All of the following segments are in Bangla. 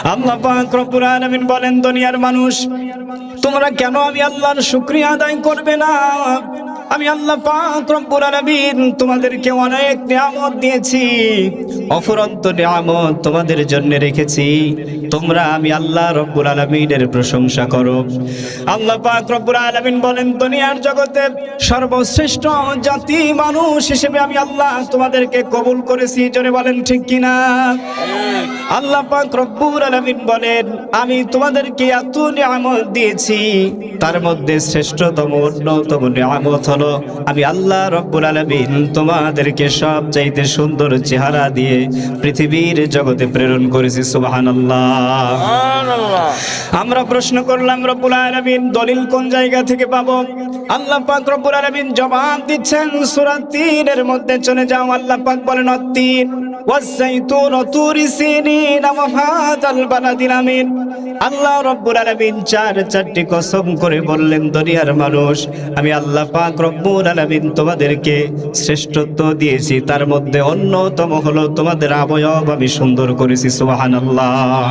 আল্লাহ পাক রব্বুল আলামিন বলেন, দুনিয়ার মানুষ তোমরা কেন আমি আল্লাহর শুকরিয়া আদায় করবে না? আমি আল্লাহ পাক রব্বুল আলামিন তোমাদেরকে অনেক নিয়ামত দিয়েছি, অফুরন্ত নিয়ামত তোমাদের জন্য রেখেছি। তোমরা আমি আল্লাহ রব্বুল আলামিনের প্রশংসা করো। আল্লাহ পাক রব্বুল আলামিন বলেন, দুনিয়ার জগতে সর্বশ্রেষ্ঠ জাতি মানুষ হিসেবে আমি আল্লাহ তোমাদেরকে কবুল করেছি। জোরে বলেন ঠিক কিনা? আল্লাহ পাক রব্বুল আলামিন বলেন, আমি তোমাদেরকে এত নিয়ামত দিয়েছি, তার মধ্যে শ্রেষ্ঠতম অন্যতম নিয়ামত হলো আমি আল্লাহ রব্বুল আলামিন তোমাদেরকে সবচাইতে সুন্দর চেহারা দিয়ে পৃথিবীর জগতে প্রেরণ করেছি। সুবহানাল্লাহ। আমরা প্রশ্ন করলাম, রব্বুল আলামিন দলিল কোন জায়গা থেকে পাবো? আল্লাহ পাক রব্বুল আলামিন জবাব দিচ্ছেন সূরা ৩ এর মধ্যে চলে যাও। আল্লাহ পাক বলেন, অত্তিন ওয়াস-সাইতুন ওয়া তুরি সিনিন ওয়া হাযাল বালাদিল আমিন। আল্লাহ রব্বুল আলামিন চারটি কসম করে বললেন, দুনিয়ার মানুষ আমি আল্লাহ পাক রব্বুল আলামিন তোমাদেরকে শ্রেষ্ঠত্ব দিয়েছি, তার মধ্যে অন্যতম হলো তোমাদের অবয়ব আমি সুন্দর করেছি। সুবহানাল্লাহ।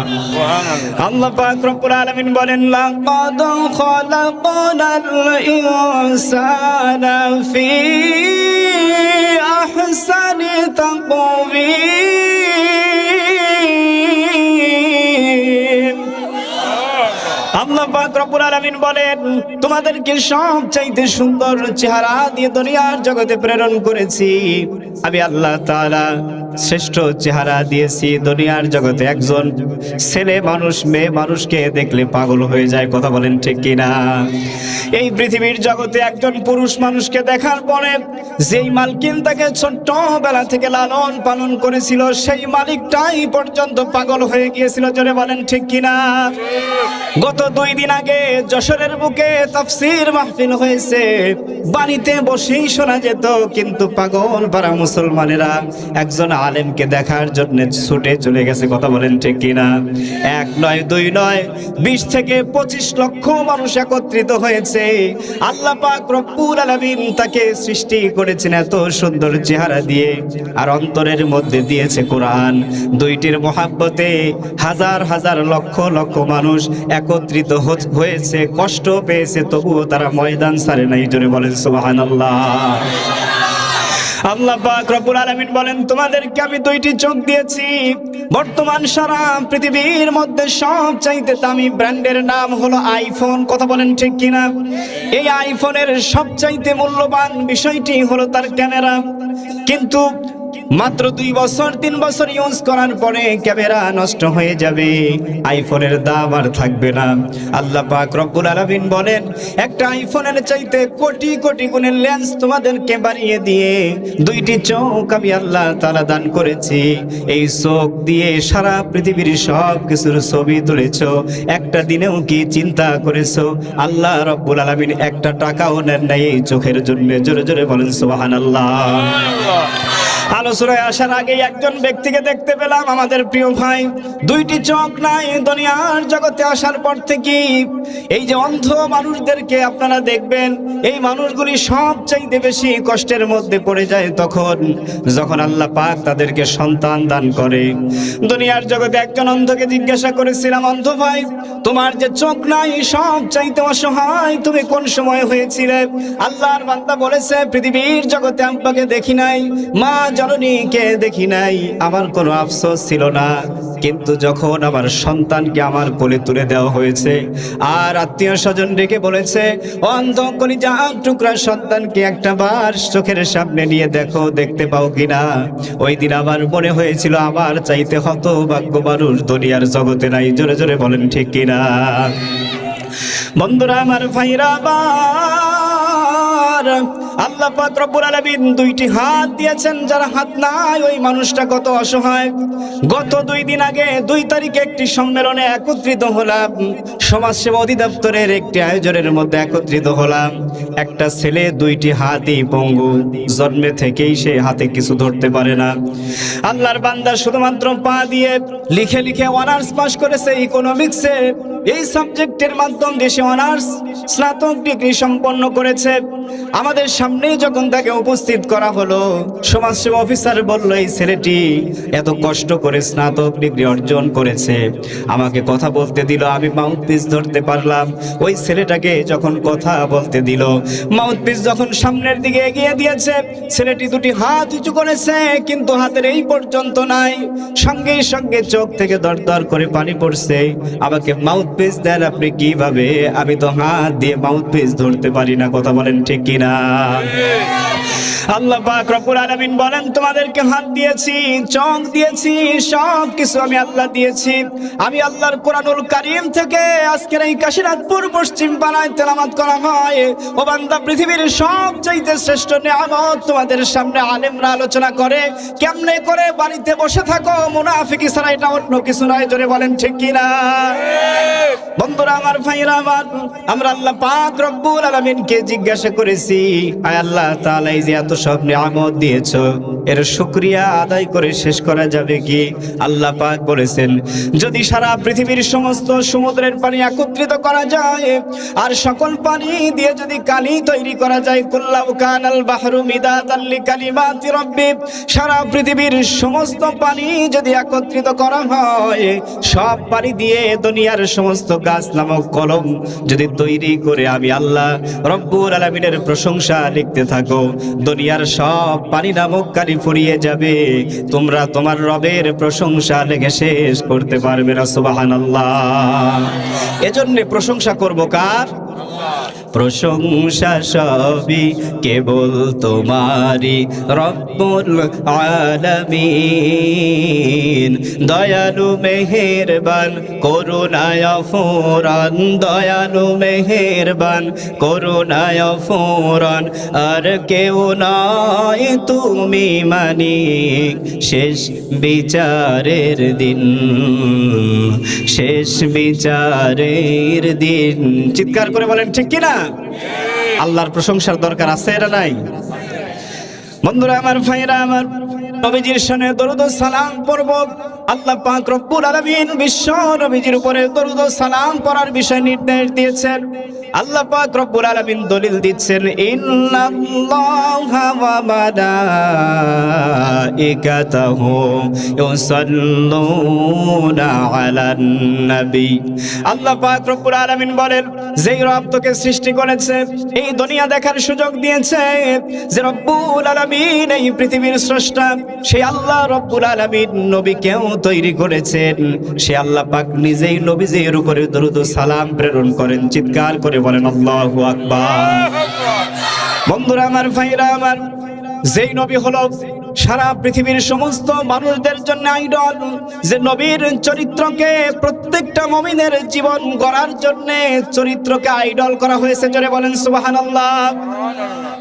আল্লাহ পাক রব্বুল আলামিন বলেন, লাকাদ খালাকনাল ইনসানা ফি আহসানি তাকওয়িম। আল্লাহ পাক রব্বুল আলামিন বলেন, তোমাদেরকে সবচাইতে সুন্দর চেহারা দিয়ে দুনিয়ার জগতে প্রেরণ করেছি। আমি আল্লাহ তাআলা শ্রেষ্ঠ চেহারা দিয়েছি দুনিয়ার জগতে। একজন ছেলে মানুষ মেয়ে মানুষকে দেখলে পাগল হয়ে যায়। কথা বলেন ঠিক কিনা? এই পৃথিবীর জগতে একজন পুরুষ মানুষকে দেখার পরে যেই মালকিন তাকে ছোট্টবেলা থেকে লালন পালন করেছিল, সেই মালিকটাই পর্যন্ত পাগল হয়ে গিয়েছিল। জোরে বলেন ঠিক কিনা? গত 2 দিন আগে যশোরের বুকে তাফসীর মাহফিল হয়েছে, বাড়িতে বসেই শোনা যেত, কিন্তু পাগল পারা মুসলমানেরা একজন আলেমকে দেখার জন্য ছুটে চলে গেছে। কথা বলেন ঠিক কিনা? 1 নয় 2 নয় 20 থেকে 25 লক্ষ মানুষ একত্রিত হয়েছে। আল্লাহ পাক রব্বুল আলামিন তাকে সৃষ্টি করেছেন এত সুন্দর চেহারা দিয়ে, আর অন্তরের মধ্যে দিয়েছে কোরআন। দুইটির মহাব্বতে হাজার হাজার লক্ষ লক্ষ মানুষ একত্রিত হয়েছে, কষ্ট পেয়েছে, তবুও তারা ময়দান ছাড়ে নাই। জোরে বলেন সুবহানাল্লাহ। আল্লাহ পাক রব্বুল আলামিন বলেন, তোমাদেরকে আমি 2টি চোখ দিয়েছি। বর্তমান সারা পৃথিবীর মধ্যে সবচাইতে দামি ব্র্যান্ডের নাম হলো আইফোন। কথা বলেন ঠিক কিনা? এই আইফোনের সবচাইতে মূল্যবান বিষয়টি হলো তার ক্যামেরা, কিন্তু মাত্র 2 বছর 3 বছর ইউজ করার পরে ক্যামেরা নষ্ট হয়ে যাবে, আইফোনের দাম আর থাকবে না। আল্লাহ পাক রব্বুল আলামিন বলেন, একটা আইফোনের চাইতে কোটি কোটি গুণের লেন্স তোমাদেরকে বাড়িয়ে দিয়ে 2টি চোখ আমি আল্লাহ তাআলা দান করেছি। এই চোখ দিয়ে সারা পৃথিবীর সব কিছুর ছবি তুলেছো, একটা দিনেও কি চিন্তা করেছো আল্লাহ রব্বুল আলামিন একটা টাকাও নেন নাই এই চোখের জন্য? জোরে জোরে বলেন সুবহানাল্লাহ। আলোচনায় আসার আগে একজন ব্যক্তিকে দেখতে পেলাম, আমাদের প্রিয় ভাই, 2টি চোখ নাই। দুনিয়ার জগতে আসার পর থেকে এই যে অন্ধ মানুষদেরকে আপনারা দেখবেন, এই মানুষগুলি সবচাইতে বেশি কষ্টের মধ্যে পড়ে যায় যখন আল্লাহ পাক তাদেরকে সন্তান দান করে। দুনিয়ার জগতে একজন অন্ধকে জিজ্ঞাসা করেছিলাম, অন্ধ ভাই, তোমার যে চোখ নাই সবচাইতে অসহায়, তুমি কোন সময় হয়েছিলে? আল্লাহর বান্দা বলেছে, পৃথিবীর জগতে আব্বাকে দেখি নাই, মা জননীকে দেখি নাই, আমার কোনো আফসোস ছিল না, কিন্তু যখন আমার সন্তানকে আমার কোলে তুলে দেওয়া হয়েছে আর আত্মীয় স্বজন ডেকে বলেছে, অন্ধ কলিজা টুকরা সন্তানকে একটা বার চোখের সামনে নিয়ে দেখো, দেখতে পাও কিনা, ওই দিন আমার মনে হয়েছিল আমার চাইতে হতভাগ্য মানুষ দুনিয়ার জগতে নাই। জোরে জোরে বলেন ঠিক কিনা? বন্ধুরা আমার, ভাইরা আমার, আল্লাহ পাক রব্বুল আলামিন 2টি হাত দিয়েছেন, যার হাত নাই ওই মানুষটা কত অসহায়। গত 2 দিন আগে 2 তারিখে একটি সম্মেলনে একত্রিত হলাম, সমাজসেবা অধিদপ্তরের একটি আয়োজনের মধ্যে একত্রিত হলাম। একটা ছেলে 2টি হাতই পঙ্গু, জন্মে থেকেই সে হাতে কিছু ধরতে পারে না। আল্লাহর বান্দা শুধুমাত্র পা দিয়ে লিখে লিখে অনার্স পাস করেছে ইকোনমিক্সে। এই সাবজেক্টের মাধ্যম দিয়ে সে অনার্স স্নাতক ডিগ্রি সম্পন্ন করেছে। আমাদের সামনেই যখন তাকে উপস্থিত করা হলো, সমাজসেবা অফিসার বলল এই ছেলেটি এত কষ্ট করে স্নাতক ডিগ্রি অর্জন করেছে, আমাকে কথা বলতে দিল, আমি মাউথপিস ধরতে পারলাম। ওই ছেলেটাকে যখন কথা বলতে দিল, মাউথপিস যখন সামনের দিকে এগিয়ে দিয়েছে, ছেলেটি দুটি হাত উঁচু করেছে, কিন্তু হাতের এই পর্যন্ত নাই। সঙ্গে সঙ্গে চোখ থেকে দরদর করে পানি পড়ছে। আমাকে মাউথপিস দেন আপনি কিভাবে? আমি তো হাত দিয়ে মাউথপিস ধরতে পারি না। কথা বলেন ঠিক কিনা? আল্লাহ পাক রব্বুল আলামিন বলেন, তোমাদেরকে হাত দিয়েছি, চোখ দিয়েছি, সব কিছু আমি আল্লাহ দিয়েছি। আমি আল্লাহর কোরআনুল কারীম থেকে আজকের এই কাশীনাথপুর পশ্চিম পাড়ায় তেলাওয়াত করা হয়। ও বান্দা, পৃথিবীর সবচাইতে শ্রেষ্ঠ নিয়ামত তোমাদের সামনে আলেমরা আলোচনা করে। কেমনে করে? বাড়িতে বসে থাকো, মুনাফিকি ছাড়া, এটা অন্য কিছু নয়। জোরে বলেন ঠিক কিনা? বন্ধুরা আমার, ভাইরা আমার, আমরা আল্লাহ পাক রব্বুল আলামিনকে জিজ্ঞাসা করেছি, আয় আল্লাহ তাআলা, এই যে এত সব নিয়ামত দিয়েছো, এর শুকরিয়া আদায় করে শেষ করা যাবে কি? আল্লাহ পাক বলেছেন, যদি সারা পৃথিবীর সমস্ত সমুদ্রের পানি একত্রিত করা যায় আর সকল পানি দিয়ে যদি কালি তৈরি করা যায়, কুল্লাউ কানাল বাহরু মিদাদাল লিকালিমাতি রাব্বি, সারা পৃথিবীর সমস্ত পানি যদি একত্রিত করা হয়, সব পানি দিয়ে দুনিয়ার সমস্ত গাছ নামক কলম যদি তৈরি করে আমি আল্লাহ রব্বুল আলামিনের প্রশংসা লিখতে থাকো, দুনিয়ার সব পানি নামক কালি ফুরিয়ে যাবে, তোমরা তোমার রবের প্রশংসা লেখে শেষ করতে পারবে না। সুবহানাল্লাহ। এজন্য প্রশংসা করব কার? প্রশংসা সবই কেবল তোমারি রব্বুল আলামিন, দয়ালু মেহেরবান করুণায় ফুরান, দয়ালু মেহেরবান করুণায় ফুরান, আর কেউ নয় তুমি মানিক শেষ বিচারের দিন, শেষ বিচারের দিন। চিৎকার করে বলেন ঠিক কিনা? আল্লাহর প্রশংসার দরকার আছে না নাই? বন্ধুরা আমার, ভাইরা আমার, নবীজির শানে দরুদ ও সালাম পড়ব। আল্লাহ পাক রব্বুল আলামিন বিশ্ব নবীজির উপরে দরুদ ও সালাম পড়ার বিষয় নির্দেশ দিয়েছেন। আল্লাহ পাক রব্বুল আলামিন দলিল দিচ্ছেন, ইন্নাল্লাহা ওয়া মালাইকাতাহু ইউসাল্লুনা আলান নবী। আল্লাহ পাক রব্বুল আলামিন বলেন, যেই রব তোকে সৃষ্টি করেছে, এই দুনিয়া দেখার সুযোগ দিয়েছে, যে রব্বুল আলামিন এই পৃথিবীর স্রষ্টা, সেই আল্লাহ রব্বুল আলামিন নবীকেও তৈরি করেছেন। সে আল্লাহ পাক নিজেই নবীজির উপরে দরুদ ও সালাম প্রেরণ করেন। চিৎকার করে বলেন আল্লাহু আকবার। বন্ধুরা আমার, ভাইরা আমার, যেই নবী হলো সারা পৃথিবীর সমস্ত মানুষদের জন্য আইডল, যে নবীর চরিত্রকে প্রত্যেকটা মুমিনের জীবন গড়ার জন্য চরিত্রকে আইডল করা হয়েছে। জোরে বলেন সুবহানাল্লাহ।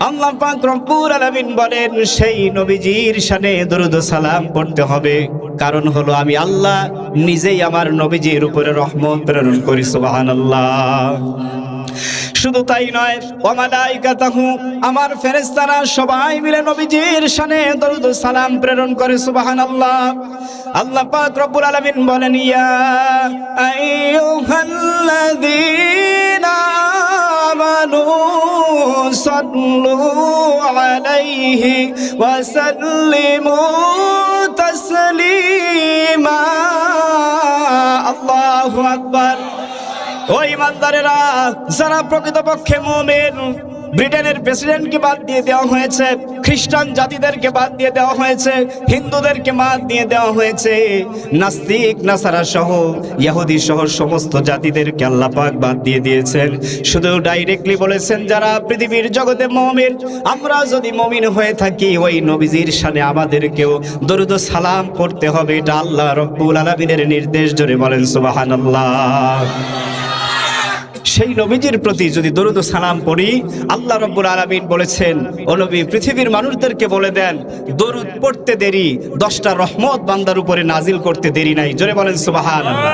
আল্লাহ পাক রব্বুল আলামিন বলেন, সেই নবীজির শানে দরুদ ও সালাম পড়তে হবে, কারণ হলো আমি আল্লাহ নিজেই আমার নবীজির উপরে রহমত প্রেরণ করি। সুবহানাল্লাহ। শুধু তাই নয়, ওয়া মালাইকাতাহু, আমার ফেরেশতারা সবাই মিলে নবীজির শানে দরুদ ও সালাম প্রেরণ করে। সুবহানাল্লাহ। আল্লাহ পাক রব্বুল আলামিন বলেন, ইয়া আইয়ুহাল্লাযীনা আমানু সাল্লু আলাইহি ওয়া সাল্লিমু তাসলিমা। আল্লাহু আকবার। ওই ইমানদারেরা যারা প্রকৃতপক্ষে মুমিন, ব্রিটেনের প্রেসিডেন্টকে বাদ দিয়ে দেওয়া হয়েছে, খ্রিস্টান জাতিদেরকে বাদ দিয়ে দেওয়া হয়েছে, হিন্দুদেরকে বাদ দিয়ে দেওয়া হয়েছে, নাস্তিক নাসারা সহ ইহুদি সহ সমস্ত জাতিদেরকে আল্লাহ পাক বাদ দিয়ে দিয়েছেন। শুধু ডাইরেক্টলি বলেছেন, যারা পৃথিবীর জগতে মুমিন, আমরা যদি মুমিন হয়ে থাকি, ওই নবীজির শানে আমাদেরকেও দরুদ ও সালাম পড়তে হবে। এটা আল্লাহ রব্বুল আলামিনের নির্দেশ। জোরে বলেন সুবহানাল্লাহ। সেই নবীজির প্রতি যদি দরুদ ও সালাম পড়ি, আল্লাহ রাব্বুল আলামিন বলেছেন, ও নবী পৃথিবীর মানুষদেরকে বলে দেন দরুদ পড়তে দেরি 10টা রহমত বান্দার উপরে নাজিল করতে দেরি নাই। জোরে বলেন সুবহানাল্লাহ।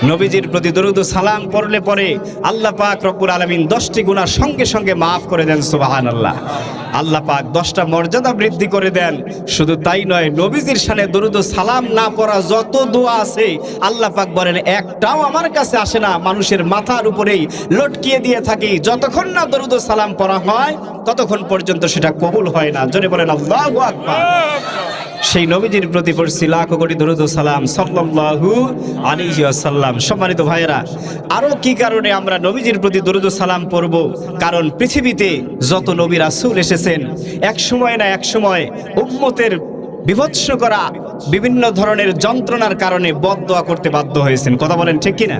নবীজির প্রতি দরুদ ও সালাম পড়লে পরে আল্লাহ পাক রব্বুল আলামিন 10টি গুনাহ সঙ্গে সঙ্গে মাফ করে দেন। সুবহানাল্লাহ। আল্লাহ পাক 10টা মর্যাদা বৃদ্ধি করে দেন। শুধু তাই নয়, নবীজির শানে দরুদ ও সালাম না পড়া যত দোয়া আছে আল্লাহ পাক বলেন একটাও আমার কাছে আসে না, মানুষের মাথার উপরেই লটকিয়ে দিয়ে থাকি। যতক্ষণ না দরুদ ও সালাম পড়া হয় ততক্ষণ পর্যন্ত সেটা কবুল হয় না। জোরে বলেন আল্লাহু আকবার। সেই নবীজির প্রতি পড়ছি লাখো কোটি দরুদ ও সালাম সাল্লাল্লাহু আলাইহি ওয়াসাল্লাম। সম্মানিত ভাইয়েরা, আরো কি কারণে আমরা নবীজির প্রতি দরুদ ও সালাম পড়ব? কারণ পৃথিবীতে যত নবী রাসূল এসেছেন এক সময় না এক সময় উম্মতের বিভৎস করা বিভিন্ন ধরনের যন্ত্রণার কারণে বদদোয়া করতে বাধ্য হয়েছেন। কথা বলেন ঠিক কিনা?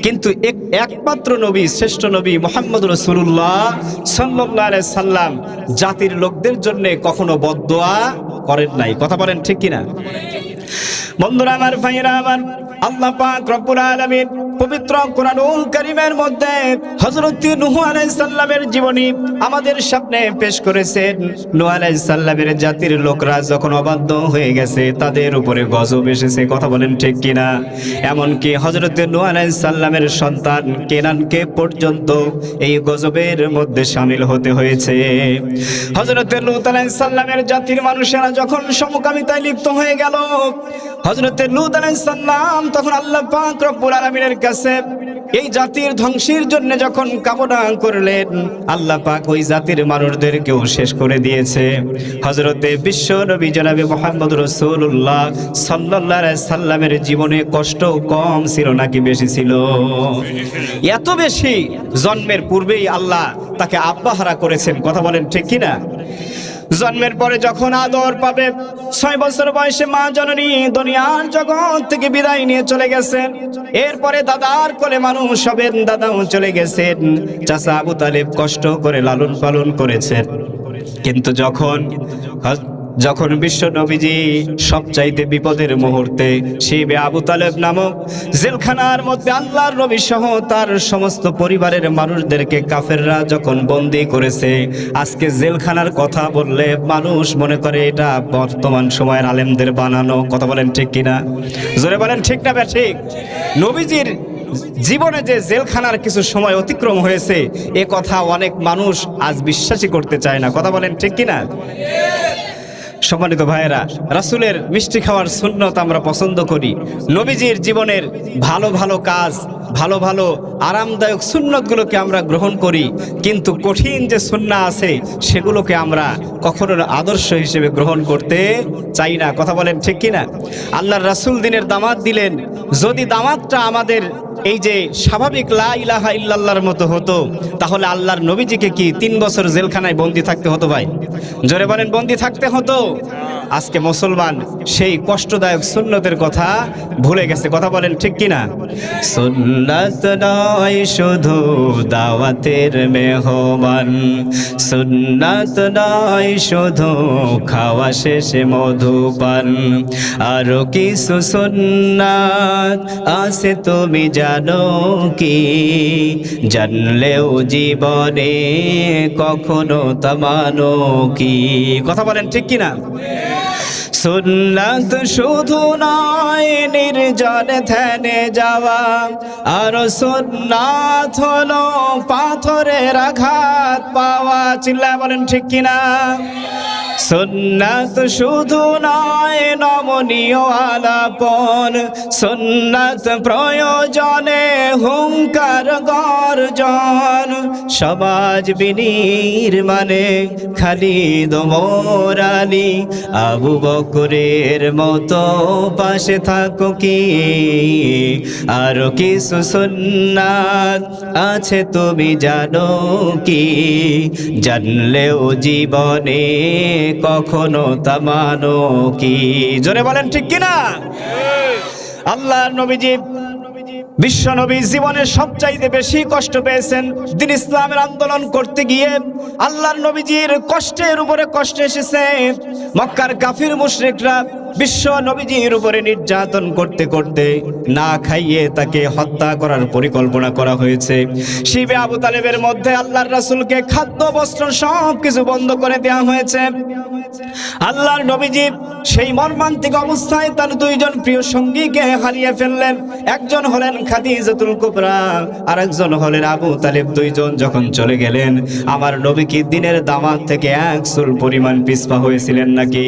কিন্তু একমাত্র নবী, শ্রেষ্ঠ নবী মুহাম্মদ রাসূলুল্লাহ সাল্লাল্লাহু আলাইহি সাল্লাম জাতির লোকদের জন্য কখনো বদদোয়া করেন নাই। কথা বলেন ঠিক কিনা? বন্ধুরা আমার, ভাইরা আমার, আল্লাহ পাক রব্বুল আলামিন পবিত্র কোরআনুল কারীমের মধ্যে হযরত নূহ আলাইহিস সালামের জীবনী আমাদের সামনে পেশ করেছেন। নূহ আলাইহিস সালামের জাতির লোকরা যখন অবাধ্য হয়ে গেছে তাদের উপরে গজব এসেছে। কথা বলেন ঠিক কিনা? এমনকি হযরত নূহ আলাইহিস সালামের সন্তান কেনানকে পর্যন্ত এই গজবের মধ্যে শামিল হতে হয়েছে। হযরত লূত আলাইহিস সালামের জাতির মানুষেরা যখন সমকামিতায় লিপ্ত হয়ে গেল, হযরত লূত আলাইহিস সালাম তখন আল্লাহ পাক রব্বুল আলামিনের কাছে এই জাতির ধ্বংসের জন্য যখন কামনা করলেন, আল্লাহ পাক ওই জাতির মানুষদেরকেও শেষ করে দিয়েছে। হযরতে বিশ্ব নবী জনাবে মুহাম্মদ রাসূলুল্লাহ সাল্লাল্লাহু আলাইহি সাল্লামের জীবনে কষ্ট কম ছিল নাকি বেশি ছিল? এত বেশি, জন্মের পূর্বেই আল্লাহ তাকে আব্বাহারা করেছেন। কথা বলেন ঠিক কিনা? জন্মের পরে যখন আদর পাবে, 6 বছর বয়সে মা জননী দুনিয়ার জগৎ থেকে বিদায় নিয়ে চলে গেছেন। এরপরে দাদার কোলে মানুষ হবেন, দাদাও চলে গেছেন। চাচা আবু তালেব কষ্ট করে লালন পালন করেছেন। কিন্তু যখন বিশ্ব নবীজি সবচাইতে বিপদের মুহূর্তে শিবে আবু তালেব নামক জেলখানার মধ্যে আল্লাহর নবী সহ তার সমস্ত পরিবারের মানুষদেরকে কাফেররা যখন বন্দী করেছে, আজকে জেলখানার কথা বললে মানুষ মনে করে এটা বর্তমান সময়ের আলেমদের বানানো। কথা বলেন ঠিক কিনা? জোরে বলেন ঠিক না ঠিক? নবীজির জীবনে যে জেলখানার কিছু সময় অতিক্রম হয়েছে এ কথা অনেক মানুষ আজ বিশ্বাসই করতে চায় না। কথা বলেন ঠিক কিনা? সম্মানিত ভাইয়েরা, রাসূলের মিষ্টি খাওয়ার সুন্নত আমরা পছন্দ করি। নবীজির জীবনের ভালো ভালো কাজ, ভালো ভালো আরামদায়ক সুন্নতগুলোকে আমরা গ্রহণ করি, কিন্তু কঠিন যে সুন্নাহ আছে সেগুলোকে আমরা কখনো আদর্শ হিসেবে গ্রহণ করতে চাই না। কথা বলেন ঠিক কিনা? আল্লাহর রাসূল দিনের দামাত দিলেন, যদি দামাতটা আমাদের এই যে স্বাভাবিক লা ইলাহা ইল্লাল্লাহর মতো হতো তাহলে আল্লাহর নবীজিকে কি 3 বছর জেলখানায় বন্দী থাকতে হতো? ভাই জোরে বলেন, বন্দী থাকতে হতো? আজকে মুসলমান সেই কষ্টদায়ক সুন্নতের কথা ভুলে গেছে। কথা বলেন ঠিক কিনা? সুন্নাত নয় শুধু দাওয়াতের মেহমান, সুন্নাত নয় শুধু খাওয়া শেষে মধুপান, আরো কিছু সুন্নাত আছে তুমি জানো কি? জানলেও জীবনে কখনো তা মানো কি? কথা বলেন ঠিক কিনা? সুন্নাত শুধু নয় নির্জনে ধ্যানে যাওয়া, আর সুন্নাত হলো পাথরের আঘাত পাওয়া। চিল্লায় বলেন ঠিক কিনা? সুন্নাত শুধু নয় নমনীয় আলাপন, সুন্নাত প্রয়োজনে হুঙ্কার গর্জন, সমাজ বিনির্মাণে খালিদ ওমর আলী আবু বকরের মতো পাশে থাকো কি? আরো কিছু সুন্নাত আছে তুমি জানো কি? জানলেও জীবনে কখনো তা মানো কি? জোরে বলেন ঠিক কিনা? আল্লাহর নবীজি বিশ্ব নবী জীবনের সবচাইতে বেশি কষ্ট পেয়েছেন। দ্বীন ইসলামের আন্দোলন করতে গিয়ে আল্লাহর নবীজির কষ্টের উপরে কষ্ট এসেছে। মক্কার কাফির মুশরিকরা বিশ্ব নবীজির উপরে নির্যাতন করতে করতে না খাইয়ে তাকে হত্যা করার পরিকল্পনা করা হয়েছে। শিবে আবু তালেবের মধ্যে আল্লাহর রাসূলকে খাদ্য বস্ত্র সব কিছু বন্ধ করে দেওয়া হয়েছে। আল্লাহর নবীজি সেই মর্মান্তিক অবস্থায় তার দুইজন প্রিয় সঙ্গীকে হারিয়ে ফেললেন। একজন হলেন খাদিজাতুল কুবরা, আর একজন হলেন আবু তালেব। দুইজন যখন চলে গেলেন, আমার নবী কি দিনের দামাত থেকে এক চুল পরিমাণ পিছপা হয়েছিলেন নাকি?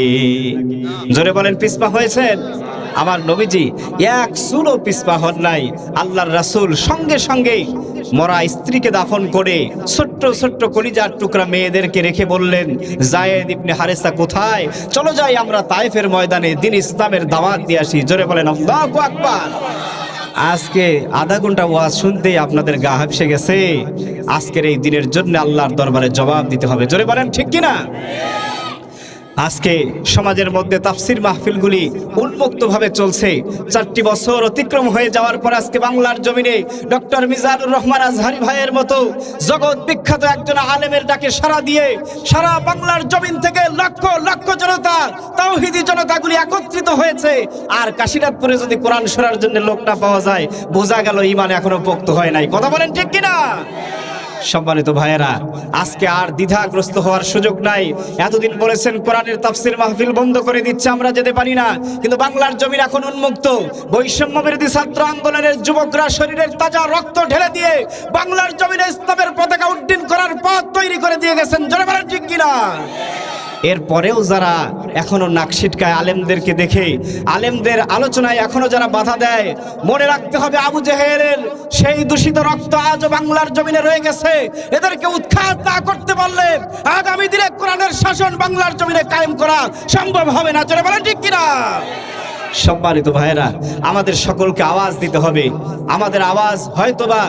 জোরে বলেন, পিছপা হয়েছেন? আমার নবীজি এক চুলও পিছপা হন নাই। আল্লাহর রাসূল সঙ্গে সঙ্গে মরা স্ত্রীকে দাফন করে ছোট্ট ছোট্ট কলিজার টুকরা মেয়েদেরকে রেখে বললেন, যায়েদ ইবনে হারেসা কোথায়? চলো যাই আমরা তায়েফের ময়দানে দিন ইসলামের দাওয়াত দিয়ে আসি। জোরে বলেন আল্লাহু আকবার। আজকে আধা ঘন্টা ওয়াজ শুনতেই আপনাদের গা হাঁপসে গেছে। আজকের এই দিনের জন্য আল্লাহর দরবারে জবাব দিতে হবে। জোরে বলেন ঠিক কিনা? আজকে সমাজের মধ্যে তাফসির মাহফিলগুলি উন্মুক্তভাবে চলছে। 4টি বছর অতিক্রম হয়ে যাওয়ার পর আজকে বাংলার জমিনে ডক্টর মিজানুর রহমান আজহারি ভাইয়ের মতো জগৎ বিখ্যাত একজন আলেমের ডাকে সাড়া দিয়ে সারা বাংলার জমিন থেকে লক্ষ লক্ষ জনতা, তাওহীদি জনতাগুলি একত্রিত হয়েছে। আর কাশীনাথপুরে যদি কোরআন শোনার জন্য লোক না পাওয়া যায়, বোঝা গেল ঈমান এখনো পোক্ত হয় নাই। কথা বলেন ঠিক কিনা? সম্মানিত ভাইয়েরা, আজকে আর দ্বিধাগ্রস্ত হওয়ার সুযোগ নাই। এতদিন বলেছেন কোরআনের তাফসির মাহফিল বন্ধ করে দিচ্ছে, আমরা যেতে পারি না, কিন্তু বাংলার জমিন এখন উন্মুক্ত। বৈষম্য বিরোধী ছাত্র আন্দোলনের যুবকরা শরীরের তাজা রক্ত ঢেলে দিয়ে বাংলার জমিনে ইসলামের পতাকা উড্ডীন করার পথ তৈরি করে দিয়ে গেছেন। জোরে বলেন ঠিক কিনা? এরপরেও যারা এখনো নাক ছিটকায় আলেমদেরকে দেখে, আলেমদের আলোচনায় এখনো যারা বাধা দেয়, মনে রাখতে হবে আবু জেহেলের সেই দূষিত রক্ত আজও বাংলার জমিনে রয়ে গেছে। এদেরকে উৎখাত না করতে পারলে আগামী দিনে কোরআনের শাসন বাংলার জমিনে কায়েম করা সম্ভব হবে না। জোরে বলেন ঠিক কিনা? সম্মানিত ভাইয়েরা, আমাদের সকলকে আওয়াজ দিতে হবে। আমাদের আওয়াজ হয়তোবা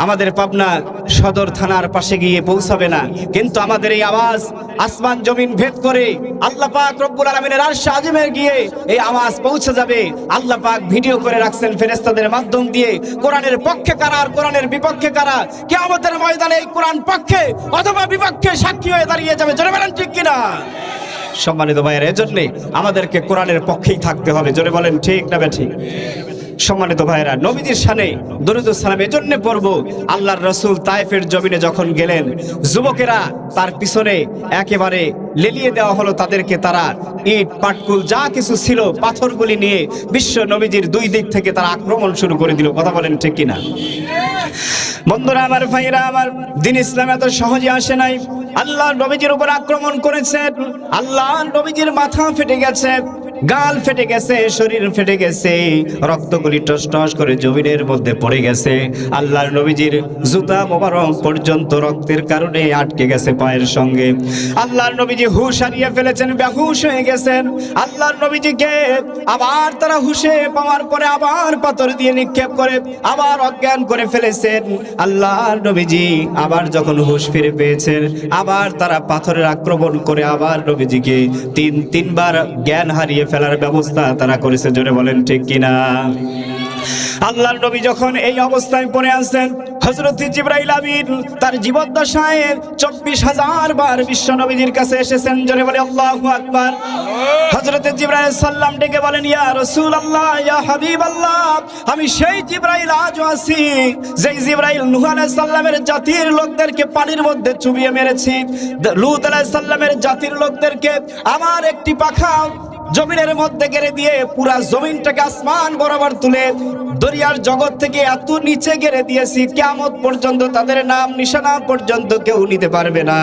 আমাদের পাবনা সদর থানার পাশে গিয়ে পৌঁছাবে না, কিন্তু আমাদের এই আওয়াজ আসমান জমিন ভেদ করে আল্লাহ পাক রব্বুল আলামিনের আরশে আজিমে গিয়ে এই আওয়াজ পৌঁছে যাবে। আল্লাহ পাক ভিডিও করে রাখছেন ফেরেশতাদের মাধ্যম দিয়ে। কোরআনের পক্ষে কারা আর কোরআনের বিপক্ষে কারা কিয়ামতের ময়দানে এই কোরআন পক্ষে অথবা বিপক্ষে সাক্ষী হয়ে দাঁড়িয়ে যাবে। জোরে বলেন ঠিক কিনা? সম্মানিত ভাইয়েরা, এজন্য আমাদেরকে কোরআনের পক্ষেই থাকতে হবে। জোরে বলেন ঠিক না বেঠিক? সম্মানিত ভাইয়েরা, নবীজির শানে দরুদ ও সালাম এজন্য পড়ব। আল্লাহর রাসূল তায়েফের জমিনে যখন গেলেন, যুবকেরা তার পিছনে একেবারে লেলিয়ে দেওয়া হলো তাদেরকে। তারা ইট পাটকুল যা কিছু ছিল পাথরগুলি নিয়ে বিশ্ব নবীজির দুই দিক থেকে তারা আক্রমণ শুরু করে দিল। কথা বলেন ঠিক কিনা? বন্ধুরা আমার, ভাইয়েরা আমার, দিন ইসলাম এত সহজে আসে নাই। আল্লাহ নবীজির উপর আক্রমণ করেছেন। আল্লাহ নবীজির মাথা ফেটে গেছে, গাল ফেটে গেছে, শরীর ফেটে গেছে, রক্তগুলি টস টস করে জমিনের মধ্যে পড়ে গেছে। আল্লাহর নবীজির জুতা মোবারক পর্যন্ত রক্তের কারণে আটকে গেছে পায়ের সঙ্গে। আল্লাহর নবীজি হুঁশ হারিয়ে ফেলেছেন, বেহুশ হয়ে গেছেন। আল্লাহর নবীজিকে আবার তারা হুঁশে পাওয়ার পরে আবার পাথর দিয়ে নিক্ষেপ করে আবার অজ্ঞান করে ফেলেছেন। আল্লাহর নবীজি আবার যখন হুঁশ ফিরে পেয়েছেন, আবার তারা পাথরের আক্রমণ করে আবার নবীজিকে তিনবার জ্ঞান হারিয়ে ফেলার ব্যবস্থা তারা করেছে। জোরে বলেন ঠিক কিনা? আল্লাহর নবী যখন এই অবস্থায় পড়ে আছেন, হযরত জিবরাইল আমিন তার জীবদ্দশায় 24,000 বার বিশ্ব নবীজির কাছে এসেছেন। জোরে বলে আল্লাহু আকবার। হযরত জিবরাইল সাল্লাম ডেকে বলেন, ইয়া রাসূলুল্লাহ, ইয়া হাবিবাল্লাহ, আমি সেই জিবরাইল আজও আছি যেই জিবরাইল নূহ আলাইহিস সালামের জাতির লোকদেরকে পানির মধ্যে চুবিয়ে মেরেছি, লূত আলাইহিস সালামের জাতির লোকদেরকে আমার একটি পাখা জমিনের মধ্যে গেড়ে দিয়ে পুরা জমিনটাকে আসমান বরাবর তুলে দরিয়ার জগৎ থেকে এত নিচে গেড়ে দিয়েছি, কিয়ামত পর্যন্ত তাদের নাম নিশানা পর্যন্ত কেউ নিতে পারবে না।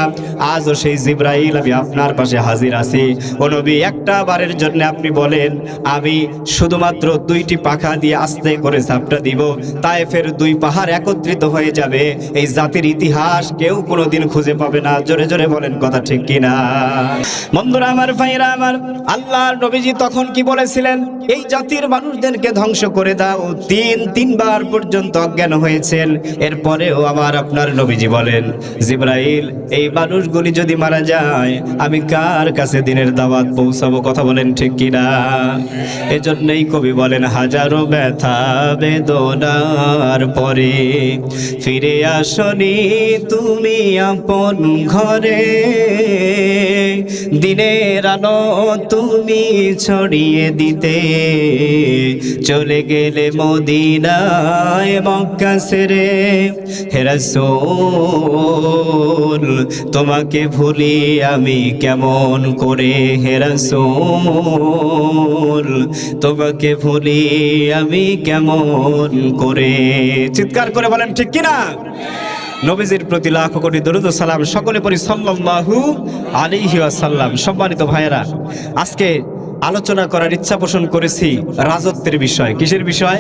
আজও সেই জিবরাইল আমি আপনার পাশে হাজির আছি। ও নবী, একটা বারের জন্য আপনি বলেন, আমি শুধুমাত্র 2টি পাখা দিয়ে আস্তে করে ঝাপটা দিব, তায়েফের 2 পাহাড় একত্রিত হয়ে যাবে। এই জাতির ইতিহাস কেউ কোনোদিন খুঁজে পাবে না। জোরে জোরে বলেন, কথা ঠিক কিনা? বন্ধুরা আমার, ভাইরা আমার, আল্লাহ নবীজি তখন কি বলেছিলেন? এই জাতির মানুষদেরকে ধ্বংস করে দাও। 3বার পর্যন্ত অজ্ঞান হয়েছেন। এরপরেও আবার আপনার নবীজি বলেন, জিবরাইল, এই মানুষগুলি যদি মারা যায় আমি কার কাছে দিনের দাওয়াত পৌঁছাবো? কথা বলেন ঠিক কিনা? এজন্যই কবি বলেন, হাজারো ব্যথা বেদনার পরে ফিরে আসনি তুমি আপন ঘরে, দিনের আলো তুমি ছড়িয়ে দিতে চলে গেলে মদিনায় মক্কা ছেড়ে। হে রাসূল তোমাকে ভুলি আমি কেমন করে, হে রাসূল তোমাকে ভুলি আমি কেমন করে। চিৎকার করে বলেন ঠিক কিনা? নবীজির প্রতি লাখ কোটি দরুদ ও সালাম সকলে পড়ি সাল্লাল্লাহু আলাইহি ওয়াসাল্লাম। সম্মানিত ভাইয়েরা, আজকে আলোচনা করার ইচ্ছা পোষণ করেছি রাজত্বের বিষয়। কিসের বিষয়?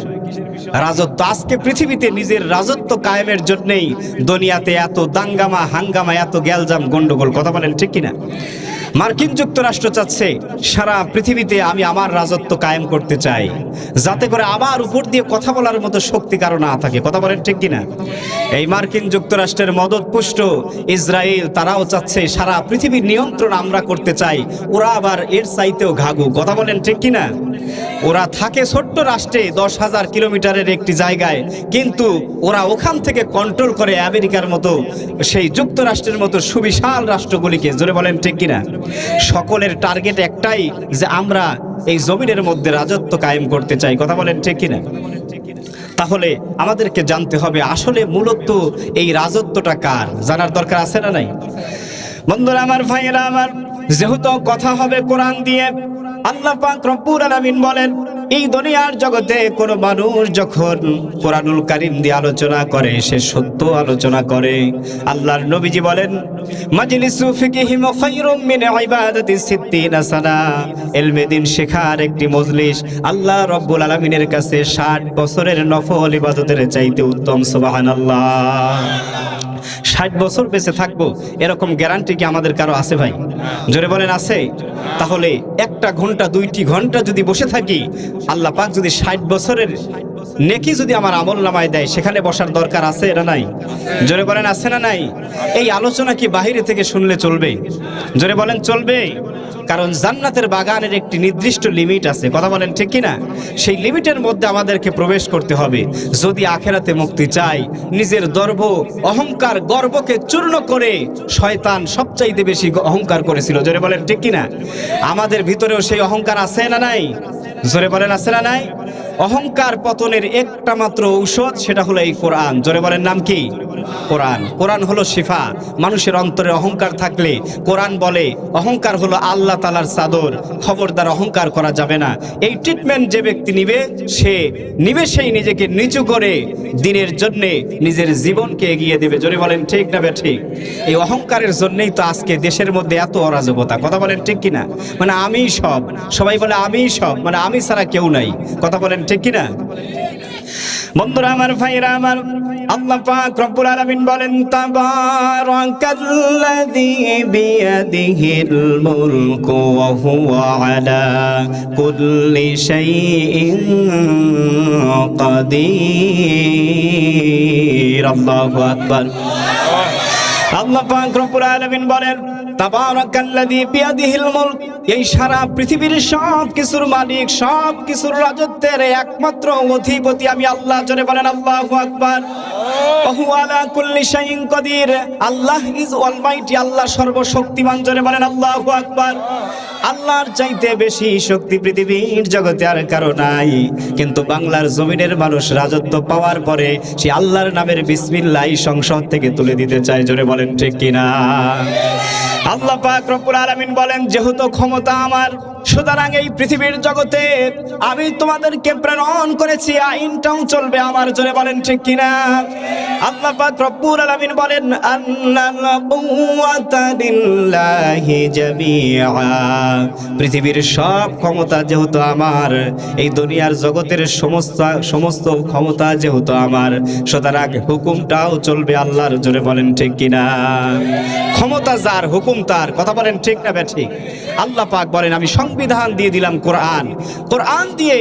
রাজত্ব। আজকে পৃথিবীতে নিজের রাজত্ব কায়েমের জন্যই দুনিয়াতে এত দাঙ্গামা হাঙ্গামা, এত গ্যালজাম গন্ডগোল। কথা বলেন ঠিক কিনা? মার্কিন যুক্তরাষ্ট্র চাচ্ছে সারা পৃথিবীতে আমি আমার রাজত্ব কায়েম করতে চাই, যাতে করে আমার উপর দিয়ে কথা বলার মতো শক্তি কারো না থাকে। কথা বলেন ঠিক কিনা? এই মার্কিন যুক্তরাষ্ট্রের মদতপুষ্ট ইসরায়েল তারাও চাচ্ছে সারা পৃথিবীর নিয়ন্ত্রণ আমরা করতে চাই, ওরা আবার এর চাইতেও ঘাগু। কথা বলেন ঠিক কিনা? ওরা থাকে ছোট্ট রাষ্ট্রে 10,000 কিলোমিটারের একটি জায়গায়, কিন্তু ওরা ওখান থেকে কন্ট্রোল করে আমেরিকার মতো, সেই যুক্তরাষ্ট্রের মতো সুবিশাল রাষ্ট্রগুলিকে। জোরে বলেন ঠিক কিনা? সকলের টার্গেট একটাই, যে আমরা এই জমিনের মধ্যে রাজত্ব কায়েম করতে চাই। কথা বলেন ঠিক কিনা? তাহলে আমাদেরকে জানতে হবে আসলে মূলত এই রাজত্বটা কার, জানার দরকার আছে না নাই? বন্ধুরা আমার, ভাইয়েরা আমার, যেহেতু কথা হবে কোরআন দিয়ে, আল্লাহ পাক রব্বুল আলামিন বলেন এই দুনিয়ার জগতে কোন মানুষ যখন কোরআনুল কারীম দিয়ে আলোচনা করে সে সত্য আলোচনা করে। আল্লাহর নবীজি বলেন মাজলিসু ফিকহি খায়রুম মিন ইবাদাতি 60 সানা। ইলমে দ্বীন শেখার একটি মজলিস আল্লাহ রব্বুল আলামিনের কাছে 60 বছরের নফল ইবাদতের চাইতে উত্তম। সুবহানাল্লাহ। 60 বছর বেঁচে থাকবো এরকম গ্যারান্টি কি আমাদের কারো আছে ভাই? জোরে বলেন আছে? তাহলে একটা ঘন্টা 2টি ঘন্টা যদি বসে থাকি, আল্লাহ পাক যদি 60 বছরের নেকি যদি আমার আমল নামায় দেয়, সেখানে বসার দরকার আছে না নাই? জোরে বলেন আছে না নাই? এই আলোচনা কি বাহিরে থেকে শুনলে চলবে? জোরে বলেন চলবে? কারণ জান্নাতের বাগানের একটি নির্দিষ্ট লিমিট আছে। কথা বলেন ঠিক কিনা? সেই লিমিটের মধ্যে আমাদেরকে প্রবেশ করতে হবে যদি আখেরাতে মুক্তি চাই। নিজের দর্ভ অহংকার গর্বকে চূর্ণ করে শয়তান সবচাইতে বেশি অহংকার করেছিল। জোরে বলেন ঠিক কিনা? আমাদের ভিতরেও সেই অহংকার আছে না নাই? জোরে বলেন আছে না নাই? অহংকার পতনের একটা মাত্র ঔষধ, সেটা হলো এই কোরআন। জোরে বলেন নাম কি? কোরআন। কোরআন হলো শিফা। মানুষের অন্তরে অহংকার থাকলে কোরআন বলে অহংকার হলো আল্লাহ তাআলার চাদর, খবরদার অহংকার করা যাবে না। এই ট্রিটমেন্ট যে ব্যক্তি নিবে সে নিমেষেই নিজেকে নিচু করে দিনের জন্যে নিজের জীবনকে এগিয়ে দেবে। জোরে বলেন ঠিক না ঠিক? এই অহংকারের জন্যই তো আজকে দেশের মধ্যে এত অরাজকতা। কথা বলেন ঠিক কিনা? মানে আমি সব, সবাই বলে আমি সব, মানে আমি ছাড়া কেউ নাই। কথা বলেন ঠিক কিনা? বন্ধুরা আমার, ভাইরা আমার, আল্লাহ পাক রব্বুল আলামিন বলেন তাবারাকাল্লাযী বিয়াদিহিল মুলকু ওয়া হুয়া আলা কুল্লি শাইইন কাদির। আল্লাহু আকবার। আল্লাহ পাক রব্বুল আলামিন বলেন তাবারাকাল্লাযী বিয়াদিহিল মুলক, এই সারা পৃথিবীর সব কিছুর মালিক, সব কিছুর রাজত্বের একমাত্র অধিপতি আমি আল্লাহ। জোরে বলেন আল্লাহু আকবার। ওয়া হুয়া আলা কুল্লি শাইইন কাদির। আল্লাহ ইজ অলমাইটি, আল্লাহ সর্বশক্তিমান। জোরে বলেন আল্লাহু আকবার। আল্লাহর চাইতে বেশি শক্তি পৃথিবীর জগতে আর কারো নাই। কিন্তু বাংলার জমিনের মানুষ রাজত্ব পাওয়ার পরে সে আল্লাহর নামের বিসমিল্লাহ সংসদ থেকে তুলে দিতে চায়। জোরে বলেন ঠিক কিনা? আল্লাহ পাক রব্বুল আলামিন বলেন যেহেতু ক্ষমতা আমার, সুতরাং এই পৃথিবীর জগতে আমি তোমাদেরকে প্রেরণ করেছি, আইনটাও চলবে আমার। জোরে বলেন ঠিক কিনা? আল্লাহ পাক রব্বুল আলামিন বলেন আন্নাল কুওয়াতা লিল্লাহি জামিআ। পৃথিবীর সব ক্ষমতা যেহেতু আমার, এই দুনিয়ার জগতের সমস্ত ক্ষমতা যেহেতু আমার, সুতরাং হুকুমটাও চলবে আল্লাহর। জোরে বলেন ঠিক কিনা? ক্ষমতা যার, হুকুম তার। কথা বলেন ঠিক না ঠিক? আল্লাহ পাক বলেন আমি সংবিধান দিয়ে দিলাম কোরআন। কোরআন দিয়ে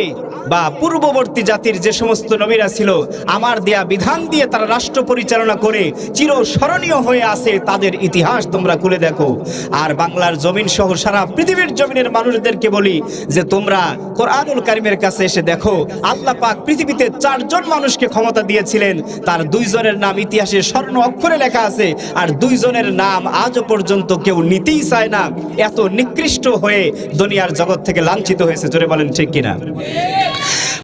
বা পূর্ববর্তী জাতির যে সমস্ত নবীরা ছিল আমার দেয়া বিধান দিয়ে তারা রাষ্ট্র রাষ্ট্র পরিচালনা করে চিরস্মরণীয় হয়ে আছে তাদের ইতিহাস তোমরা খুলে দেখো। আর বাংলার জমিন সহ সারা পৃথিবীর জমিনের মানুষদেরকে বলি যে তোমরা কোরআনুল কারীমের কাছে এসে দেখো, আল্লাহ পাক পৃথিবীতে 4 জন মানুষকে ক্ষমতা দিয়েছিলেন, তার 2 জনের নাম ইতিহাসে স্বর্ণ অক্ষরে লেখা আছে, আর 2 জনের নাম আজও পর্যন্ত কেউ নিতেই চায় না। এত নিকৃষ্ট হয়ে দুনিয়ার জগৎ থেকে লাঞ্ছিত হয়েছে। জোরে বলেন ঠিক কিনা?